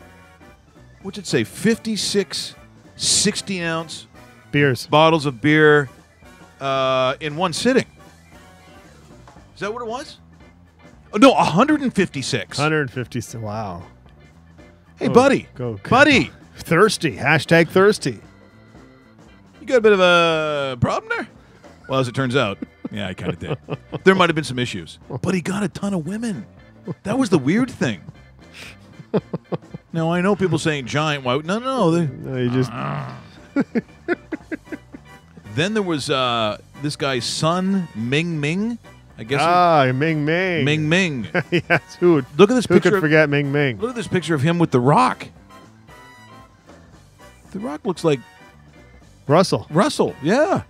what's it say, 56 60-ounce Beers. bottles of beer in one sitting. Is that what it was? Oh, no, 156. 150. Wow. Hey, buddy. Go. Buddy. Thirsty. Hashtag thirsty. You got a bit of a problem there? Well, as it turns out, yeah, I kind of did. There might have been some issues. But he got a ton of women. That was the weird thing. Now, I know people saying giant. Why? No. No, you just. Then there was this guy's son, Ming Ming. I guess. Ming Ming. Ming Ming. Yes. Who Look at this picture. could forget Ming Ming? Look at this picture of him with The Rock. The Rock looks like Russell. Russell. Yeah.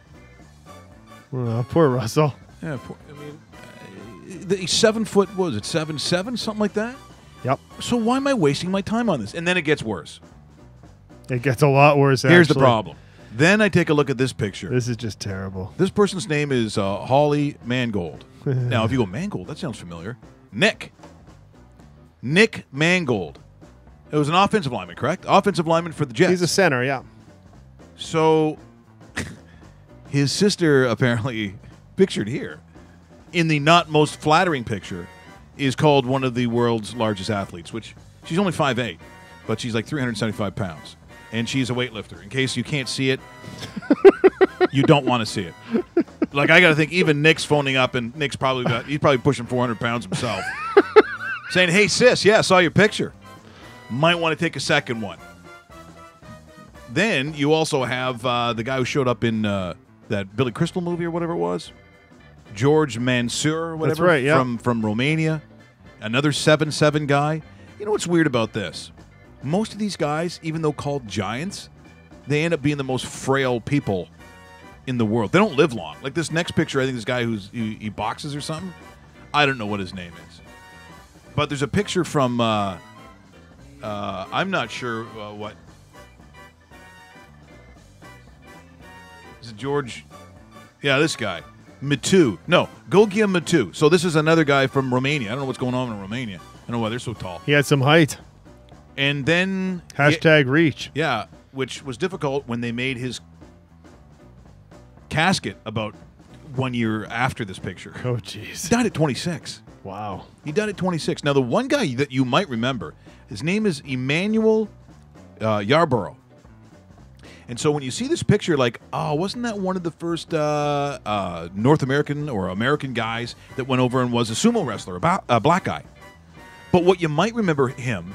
Oh, poor Russell. Yeah. I mean, he's 7 foot. What was it? 7'7", something like that. Yep. So why am I wasting my time on this? And then it gets worse. It gets a lot worse. Here's the actually. problem. Then I take a look at this picture. This is just terrible. This person's name is Holly Mangold. Now, if you go Mangold, that sounds familiar. Nick Mangold. It was an offensive lineman, correct? Offensive lineman for the Jets. He's a center, yeah. So his sister, apparently pictured here, in the not most flattering picture, is called one of the world's largest athletes, which she's only 5'8", but she's like 375 pounds. And she's a weightlifter. In case you can't see it, you don't want to see it. Like, I got to think, even Nick's phoning up, and Nick's he's probably pushing 400 pounds himself. Saying, hey, sis, yeah, I saw your picture. Might want to take a second one. Then you also have the guy who showed up in that Billy Crystal movie or whatever it was. George Mansour or whatever. That's right, yeah. From Romania. Another 7'7" guy. You know what's weird about this? Most of these guys, even though called giants, they end up being the most frail people in the world. They don't live long. Like this next picture, I think this guy he boxes or something. I don't know what his name is. But there's a picture from, I'm not sure what. Is it George? Yeah, this guy. Matu. No, Gogia Matu. So this is another guy from Romania. I don't know what's going on in Romania. I don't know why they're so tall. He had some height. And then Hashtag reach. Yeah, which was difficult when they made his casket about 1 year after this picture. Oh, He jeez. died at 26. Wow. He died at 26. Now, the one guy that you might remember, his name is Emmanuel Yarborough. And so when you see this picture, like, oh, wasn't that one of the first North American or American guys that went over and was a sumo wrestler, a black guy? But what you might remember him,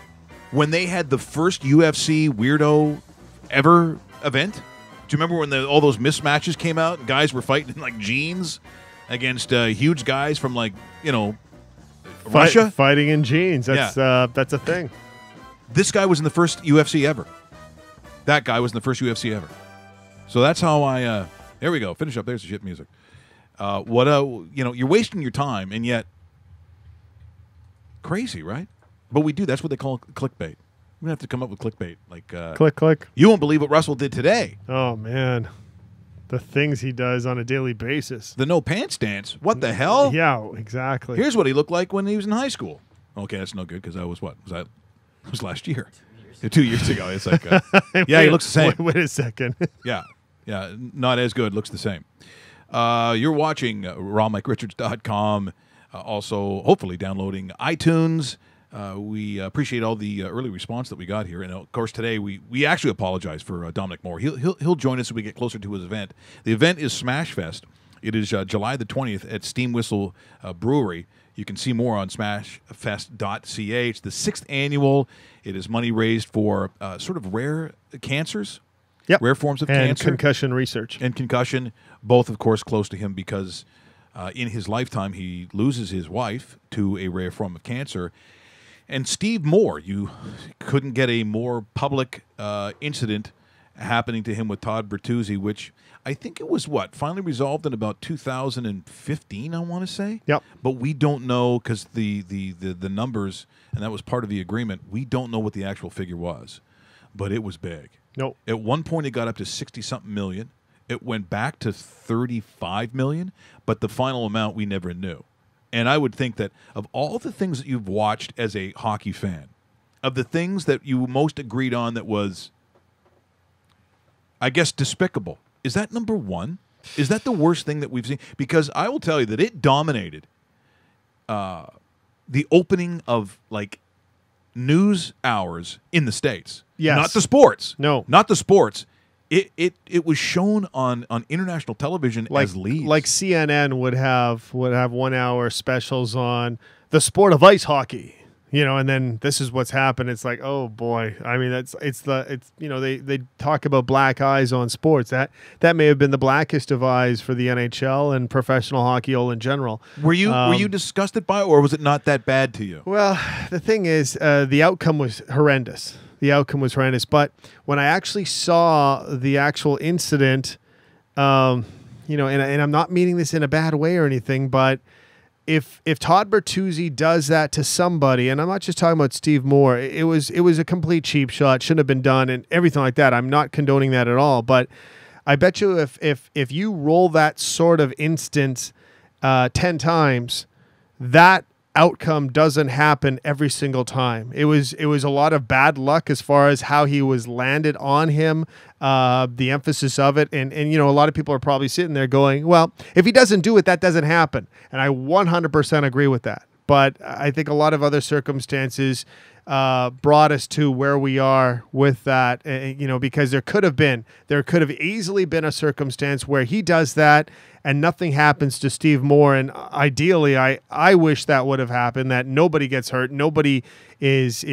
when they had the first UFC weirdo ever event, do you remember when all those mismatches came out and guys were fighting in like jeans against huge guys from like, Russia? Fighting in jeans. That's a thing. This guy was in the first UFC ever. That guy was in the first UFC ever. So that's how I there we go. Finish up. There's the shit music. You're wasting your time, and yet crazy, right? But we do. That's what they call clickbait. We have to come up with clickbait. Like Click. you won't believe what Russell did today. Oh, man. The things he does on a daily basis. The no pants dance. What the hell? Yeah, exactly. Here's what he looked like when he was in high school. Okay, that's no good because I was what? It was last year. 2 years ago. It's like, yeah, he looks the same. Wait a second. Yeah, not as good. Looks the same. You're watching rawmike.richards.com. Also, hopefully downloading iTunes. We appreciate all the early response that we got here, and of course today we actually apologize for Dominic Moore. He'll join us as we get closer to his event. The event is Smash Fest. It is July the 20th at Steam Whistle Brewery. You can see more on smashfest.ca. It's the 6th annual. It is money raised for sort of rare cancers, rare forms of cancer, concussion research, and concussion. Both, of course, close to him because in his lifetime he loses his wife to a rare form of cancer. And Steve Moore, you couldn't get a more public incident happening to him with Todd Bertuzzi, which I think it was finally resolved in about 2015, I want to say. Yep. But we don't know because the numbers, and that was part of the agreement, we don't know what the actual figure was. But it was big. Nope. At one point it got up to 60-something million. It went back to 35 million, but the final amount we never knew. And I would think that of all the things that you've watched as a hockey fan, of the things that you most agreed on that was, I guess, despicable, is that number one? Is that the worst thing that we've seen? Because I will tell you that it dominated the opening of, like, news hours in the States. Yes. Not the sports. No. Not the sports. It was shown on international television Like, as leads. like CNN would have 1 hour specials on the sport of ice hockey, and then this is what's happened. It's like, oh boy. I mean, they talk about black eyes on sports. That may have been the blackest of eyes for the NHL and professional hockey all in general. Were you disgusted by it, or was it not that bad to you? Well, the thing is, the outcome was horrendous. But when I actually saw the actual incident, and I'm not meaning this in a bad way or anything, but if Todd Bertuzzi does that to somebody, and I'm not just talking about Steve Moore, it was a complete cheap shot, shouldn't have been done, and everything like that. I'm not condoning that at all, but I bet you if you roll that sort of instance 10 times, that outcome doesn't happen every single time. It was a lot of bad luck as far as how he was landed on him, the emphasis of it, and a lot of people are probably sitting there going, well, if he doesn't do it, that doesn't happen. And I 100% agree with that. But I think a lot of other circumstances brought us to where we are with that, because there could have easily been a circumstance where he does that and nothing happens to Steve Moore. And ideally, I wish that would have happened, that nobody gets hurt. Nobody is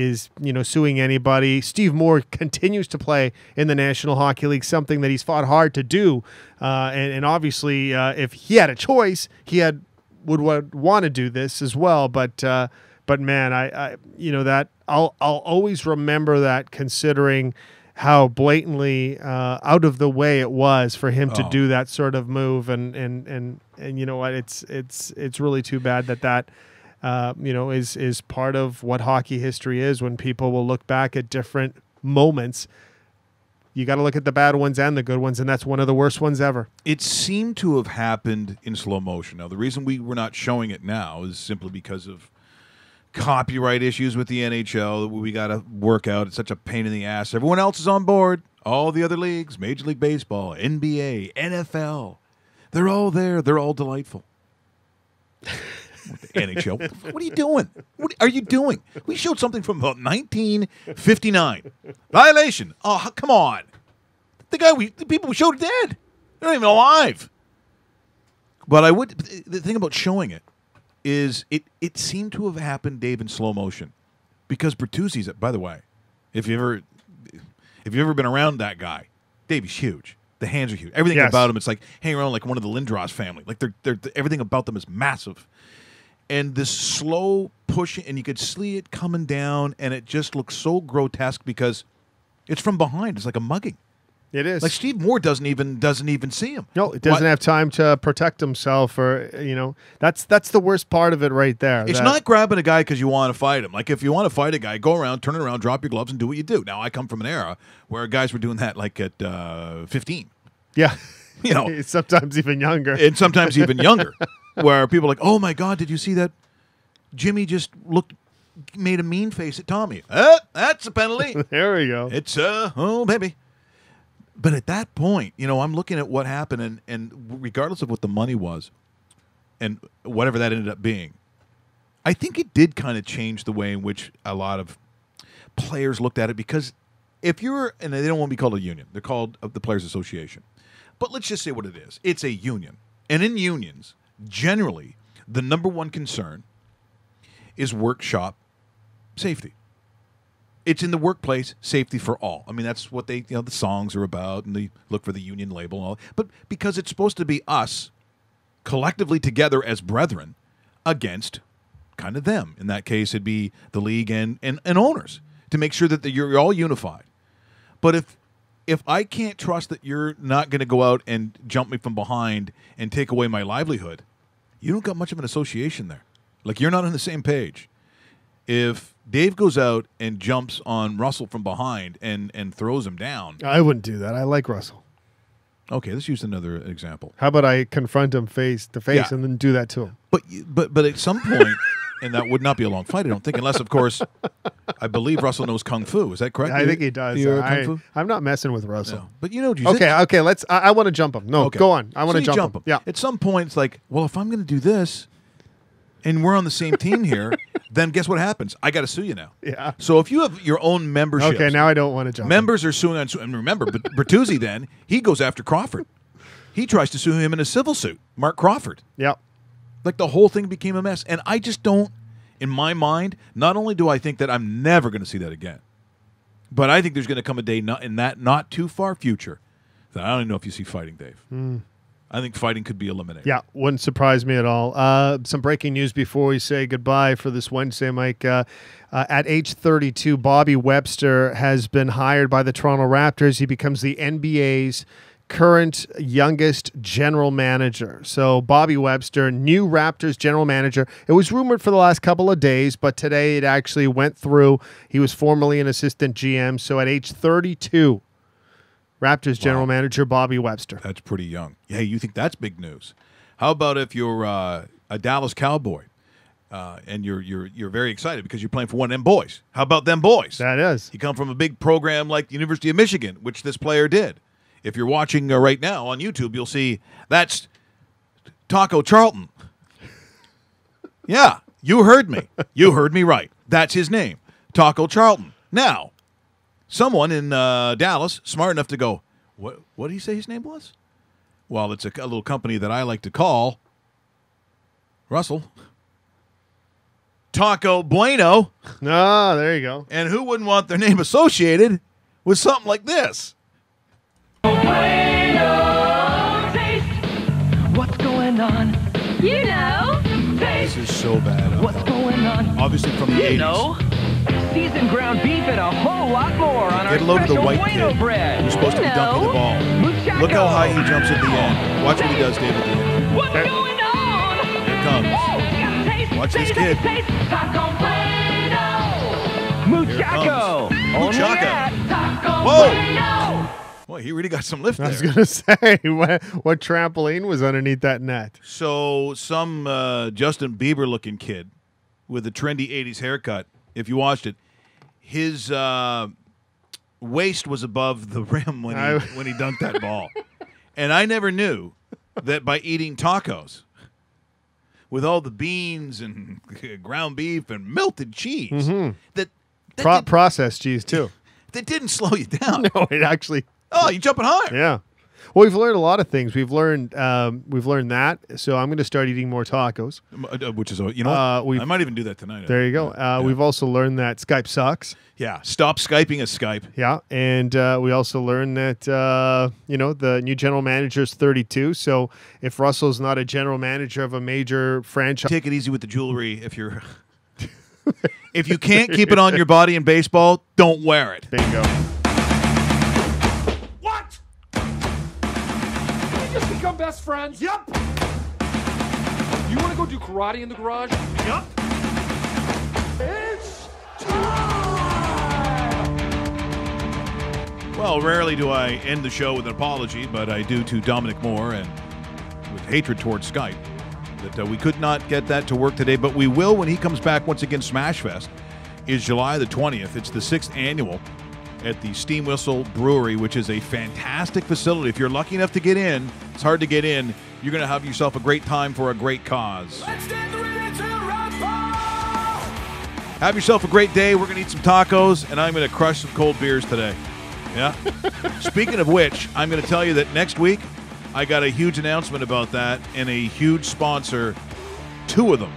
suing anybody. Steve Moore continues to play in the National Hockey League, something that he's fought hard to do. And obviously, if he had a choice, would want to do this as well. But man, that I'll always remember that, considering how blatantly out of the way it was for him to do that sort of move, and you know what, it's really too bad that is part of what hockey history is. When people will look back at different moments, you got to look at the bad ones and the good ones, and that's one of the worst ones ever. It seemed to have happened in slow motion. Now, the reason we were not showing it now is simply because of copyright issues with the NHL that we got to work out. It's such a pain in the ass. Everyone else is on board. All the other leagues, Major League Baseball, NBA, NFL, they're all there. They're all delightful. With the NHL, what are you doing? What are you doing? We showed something from about 1959. Violation. Oh, come on. The people we showed are dead. They're not even alive. But the thing about showing it is it seemed to have happened, Dave, in slow motion, because Bertuzzi's, by the way, if you've ever been around that guy, Dave, he's huge. The hands are huge. Everything about him, it's like hanging around like one of the Lindros family. Like they're everything about them is massive. And this slow pushing, and you could see it coming down, and it just looks so grotesque because it's from behind. It's like a mugging. It is. Like Steve Moore doesn't even see him. No, it doesn't have time to protect himself, or that's the worst part of it right there. It's not grabbing a guy because you want to fight him. Like if you want to fight a guy, go around, turn it around, drop your gloves, and do what you do. Now I come from an era where guys were doing that like at 15. Yeah, sometimes even younger, where people are like, "Oh my God, did you see that? Jimmy just made a mean face at Tommy. That's a penalty. There we go. It's oh baby." But at that point, I'm looking at what happened, and regardless of what the money was and whatever that ended up being, I think it did kind of change the way in which a lot of players looked at it. Because if you're, and they don't want to be called a union, they're called the Players Association. But let's just say what it is. It's a union. And in unions, generally, the number one concern is workshop safety. It's in the workplace, safety for all. I mean, that's what the songs are about, and they look for the union label and all. But because it's supposed to be us collectively together as brethren against kind of them. In that case, it'd be the league and owners to make sure that you're all unified. But if I can't trust that you're not going to go out and jump me from behind and take away my livelihood, you don't got much of an association there. Like, you're not on the same page. If Dave goes out and jumps on Russell from behind and throws him down. I wouldn't do that. I like Russell. Okay, let's use another example. How about I confront him face to face Yeah. and then do that to him? But at some point, and that would not be a long fight, I don't think, unless, of course, I believe Russell knows Kung Fu. Is that correct? I think he does. You're Kung Fu? I'm not messing with Russell. No. But you know, jiu-jitsu. Okay. Let's. I want to jump him. No, Okay. go on. I want to So you jump him. Yeah. At some point, it's like, well, if I'm going to do this, and we're on the same team here, then guess what happens? I got to sue you now. Yeah. So if you have your own membership, Okay. Now I don't want to jump. members are suing on. And remember, Bertuzzi then he goes after Crawford. He tries to sue him in a civil suit, Mark Crawford. Yep. Like the whole thing became a mess, and I just don't. In my mind, not only do I think that I'm never going to see that again, but I think there's going to come a day in that not too far future that I don't even know if you see fighting, Dave. I think fighting could be eliminated. Yeah, wouldn't surprise me at all. Some breaking news before we say goodbye for this Wednesday, Mike. At age 32, Bobby Webster has been hired by the Toronto Raptors. He becomes the NBA's current youngest general manager. So Bobby Webster, new Raptors general manager. It was rumored for the last couple of days, but today it actually went through. He was formerly an assistant GM. So at age 32, Raptors general manager Bobby Webster. That's pretty young. Hey, you think that's big news? How about if you're a Dallas Cowboy and you're very excited because you're playing for one of them boys? How about them boys? That is. You come from a big program like the University of Michigan, which this player did. If you're watching right now on YouTube, you'll see that's Taco Charlton. Yeah, you heard me. You heard me right. That's his name, Taco Charlton. Now, someone in Dallas, smart enough to go, what did he say his name was? Well, it's a little company that I like to call, Russell, Taco Bueno. Ah, there you go. And who wouldn't want their name associated with something like this? What's going on? You know. This is so bad. What's going on? Obviously from the 80s. You know. Seasoned ground beef and a whole lot more on our Get a load of the special white Bueno kid bread. who's supposed to be dunking the ball. Muchacho. Look how high he jumps at the end. Watch what he does, Dave, at the end. What's going on? Here it comes. Oh, got taste. Watch this Taste, kid. taste, taste. Taco Bueno. Muchacho. comes. Only Muchacho. at Taco Whoa. Bueno. Boy, he really got some lift I was there. going to say, what trampoline was underneath that net? So some Justin Bieber-looking kid with a trendy 80s haircut, if you watched it, his waist was above the rim when he dunked that ball. And I never knew that by eating tacos with all the beans and ground beef and melted cheese, that Processed cheese, too. that didn't slow you down. No, it actually... Oh, you're jumping higher. Yeah. Well, we've learned a lot of things. We've learned that. So I'm going to start eating more tacos. Which is, you know, what? we've- I might even do that tonight. There you go. We've also learned that Skype sucks. Yeah, stop Skyping a Skype. Yeah, and we also learned that the new general manager is 32. So if Russell's not a general manager of a major franchise, Take it easy with the jewelry. If you're, if you can't keep it on your body in baseball, don't wear it. there you go. What? We just become best friends? Yup. You want to go do karate in the garage? Yup. It's time! Well, rarely do I end the show with an apology, but I do to Dominic Moore and with hatred towards Skype that we could not get that to work today, but we will when he comes back once again. Smashfest is July the 20th. It's the 6th annual at the Steam Whistle Brewery, which is a fantastic facility. If you're lucky enough to get in, it's hard to get in. You're going to have yourself a great time for a great cause. Have yourself a great day. We're going to eat some tacos, and I'm going to crush some cold beers today. Yeah. Speaking of which, I'm going to tell you that next week I got a huge announcement about that and a huge sponsor, 2 of them.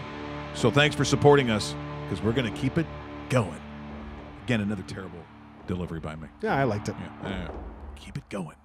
So thanks for supporting us because we're going to keep it going. Again, another terrible delivery by me. Yeah, I liked it. Yeah. Keep it going.